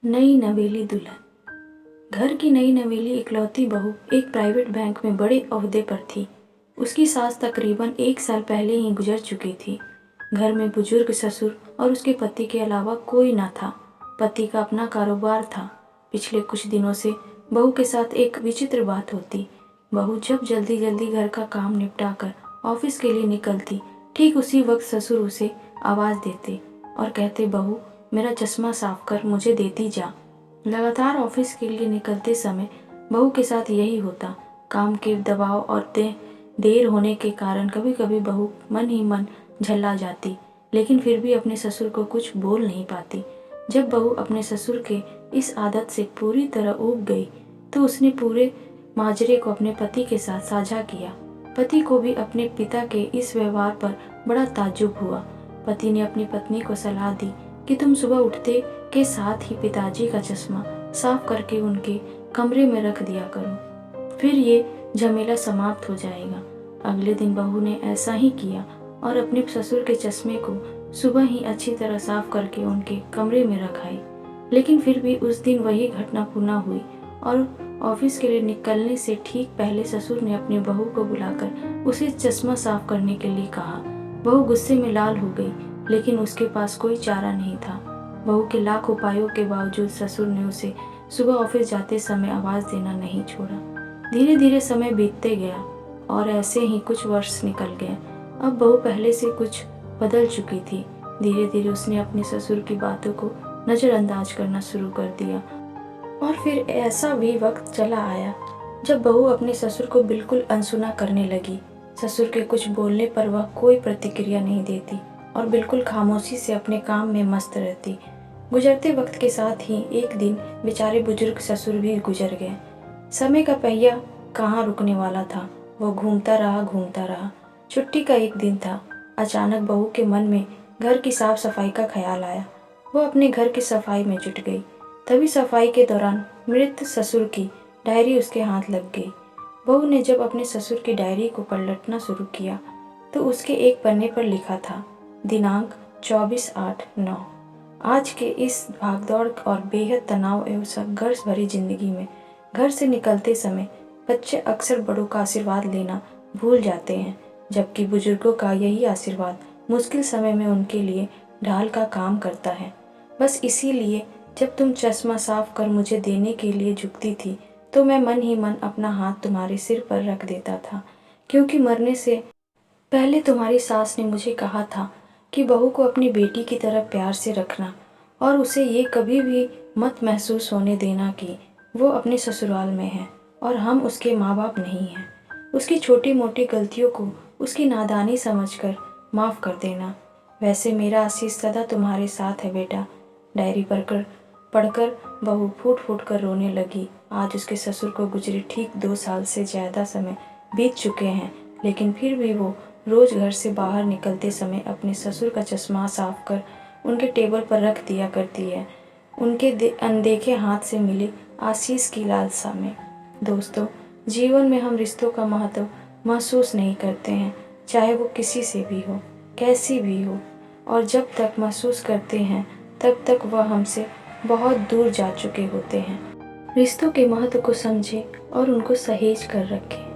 नई नवेली दुल्हन। घर की नई नवेली इकलौती बहू एक प्राइवेट बैंक में बड़े ओहदे पर थी। उसकी सास तकरीबन 1 साल पहले ही गुजर चुकी थी। घर में बुजुर्ग ससुर और उसके पति के अलावा कोई न था। पति का अपना कारोबार था। पिछले कुछ दिनों से बहू के साथ एक विचित्र बात होती। बहू जब जल्दी जल्दी घर का काम निपटा कर ऑफिस के लिए निकलती, ठीक उसी वक्त ससुर उसे आवाज़ देते और कहते, बहू मेरा चश्मा साफ कर मुझे देती जा। लगातार ऑफिस के लिए निकलते समय बहू के साथ यही होता। काम के दबाव और देर होने के कारण कभी कभी बहू मन ही मन झल्ला जाती, लेकिन फिर भी अपने ससुर को कुछ बोल नहीं पाती। जब बहू अपने ससुर के इस आदत से पूरी तरह ऊब गई तो उसने पूरे माजरे को अपने पति के साथ साझा किया। पति को भी अपने पिता के इस व्यवहार पर बड़ा ताज्जुब हुआ। पति ने अपनी पत्नी को सलाह दी कि तुम सुबह उठते के साथ ही पिताजी का चश्मा साफ करके उनके कमरे में रख दिया करो, फिर ये झमेला समाप्त हो जाएगा। अगले दिन बहू ने ऐसा ही किया और अपने ससुर के चश्मे को सुबह ही अच्छी तरह साफ करके उनके कमरे में रखाई। लेकिन फिर भी उस दिन वही घटना पुनः हुई और ऑफिस के लिए निकलने से ठीक पहले ससुर ने अपनी बहू को बुलाकर उसे चश्मा साफ करने के लिए कहा। बहू गुस्से में लाल हो गई, लेकिन उसके पास कोई चारा नहीं था। बहू के लाख उपायों के बावजूद ससुर ने उसे सुबह ऑफिस जाते समय आवाज़ देना नहीं छोड़ा। धीरे धीरे समय बीतते गया और ऐसे ही कुछ वर्ष निकल गए। अब बहू पहले से कुछ बदल चुकी थी। धीरे धीरे उसने अपने ससुर की बातों को नज़रअंदाज करना शुरू कर दिया और फिर ऐसा भी वक्त चला आया जब बहू अपने ससुर को बिल्कुल अनसुना करने लगी। ससुर के कुछ बोलने पर वह कोई प्रतिक्रिया नहीं देती और बिल्कुल खामोशी से अपने काम में मस्त रहती। गुजरते वक्त के साथ ही एक दिन बेचारे बुजुर्ग ससुर भी गुजर गए। समय का पहिया कहाँ रुकने वाला था, वो घूमता रहा। छुट्टी का एक दिन था। अचानक बहू के मन में घर की साफ सफाई का ख्याल आया। वो अपने घर की सफाई में जुट गई। तभी सफाई के दौरान मृत ससुर की डायरी उसके हाथ लग गई। बहू ने जब अपने ससुर की डायरी को पलटना शुरू किया तो उसके एक पन्ने पर लिखा था, दिनांक 24/8/9। आज के इस भागदौड़ और बेहद तनाव एवं संघर्ष भरी जिंदगी में घर से निकलते समय बच्चे अक्सर बड़ों का आशीर्वाद लेना भूल जाते हैं, जबकि बुजुर्गों का यही आशीर्वाद मुश्किल समय में उनके लिए ढाल का काम करता है। बस इसीलिए जब तुम चश्मा साफ कर मुझे देने के लिए झुकती थी तो मैं मन ही मन अपना हाथ तुम्हारे सिर पर रख देता था, क्योंकि मरने से पहले तुम्हारी सास ने मुझे कहा था कि बहू को अपनी बेटी की तरह प्यार से रखना और उसे ये कभी भी मत महसूस होने देना कि वो अपने ससुराल में है और हम उसके माँ बाप नहीं हैं। उसकी छोटी मोटी गलतियों को उसकी नादानी समझकर माफ़ कर देना। वैसे मेरा आशीष सदा तुम्हारे साथ है बेटा। डायरी पढ़कर बहू फूट फूट कर रोने लगी। आज उसके ससुर को गुजरे ठीक 2 साल से ज़्यादा समय बीत चुके हैं, लेकिन फिर भी वो रोज़ घर से बाहर निकलते समय अपने ससुर का चश्मा साफ कर उनके टेबल पर रख दिया करती है, उनके अनदेखे हाथ से मिले आशीष की लालसा में। दोस्तों, जीवन में हम रिश्तों का महत्व महसूस नहीं करते हैं, चाहे वो किसी से भी हो, कैसी भी हो, और जब तक महसूस करते हैं तब तक वह हमसे बहुत दूर जा चुके होते हैं। रिश्तों के महत्व को समझें और उनको सहेज कर रखें।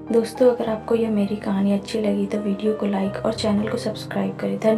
दोस्तों, अगर आपको यह मेरी कहानी अच्छी लगी तो वीडियो को लाइक और चैनल को सब्सक्राइब करें। धन्यवाद।